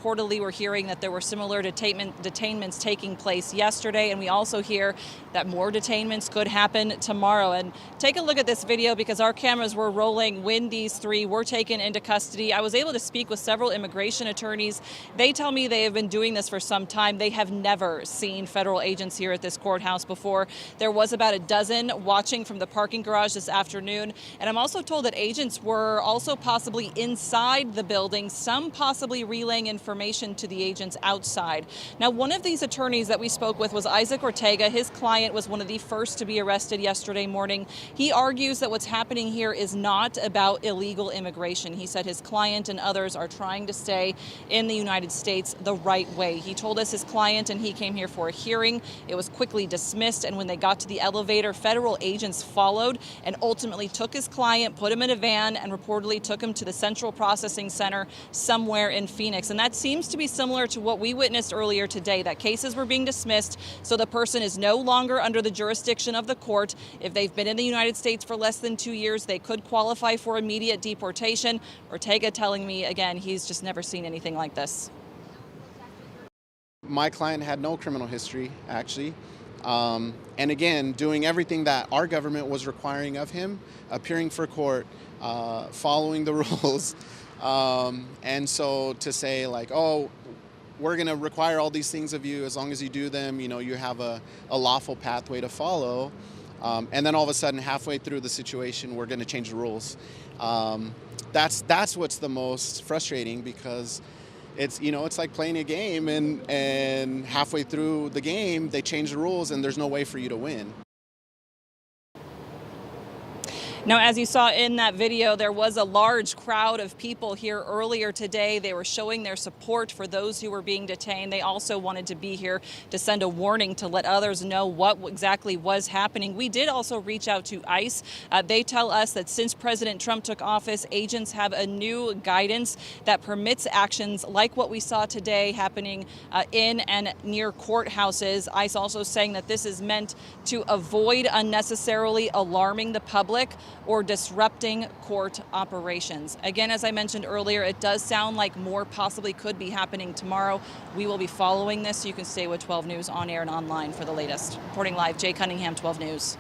reportedly we're hearing that there were similar detainments taking place yesterday, and we also hear that more detainments could happen tomorrow. And take a look at this video because our cameras were rolling when these three were taken into custody. I was able to speak with several immigration attorneys. They tell me they have been doing this for some time. They have never seen federal agents here at this courthouse before. There was about a dozen watching from the parking garage this afternoon. And I'm also told that agents were also possibly inside the building, some possibly relaying information to the agents outside. Now, one of these attorneys that we spoke with was Isaac Ortega. His client was one of the first to be arrested yesterday morning. He argues that what's happening here is not about illegal immigration. He said his client and others are trying to stay in the United States the right way. He told us his client and he came here for a hearing. It was quickly dismissed, and when they got to the elevator, federal agents followed and ultimately took his client, put him in a van, and reportedly took him to the Central Processing Center somewhere in Phoenix. And that seems to be similar to what we witnessed earlier today, that cases were being dismissed, so the person is no longer under the jurisdiction of the court. If they've been in the United States for less than 2 years, they could qualify for immediate deportation. Ortega telling me, again, he's just never seen anything like this. My client had no criminal history, actually. And again, doing everything that our government was requiring of him, appearing for court, following the rules. And so to say like, oh, we're going to require all these things of you, as long as you do them, you know, you have a lawful pathway to follow. And then all of a sudden, halfway through the situation, we're going to change the rules. That's what's the most frustrating, because it's, you know, it's like playing a game and halfway through the game, they change the rules and there's no way for you to win. Now, as you saw in that video, there was a large crowd of people here earlier today. They were showing their support for those who were being detained. They also wanted to be here to send a warning to let others know what exactly was happening. We did also reach out to ICE. They tell us that since President Trump took office, agents have a new guidance that permits actions like what we saw today happening in and near courthouses. ICE also saying that this is meant to avoid unnecessarily alarming the public or disrupting court operations. Again, as I mentioned earlier, it does sound like more possibly could be happening tomorrow. We will be following this, so you can stay with 12 News on air and online for the latest. Reporting live, Jay Cunningham, 12 News.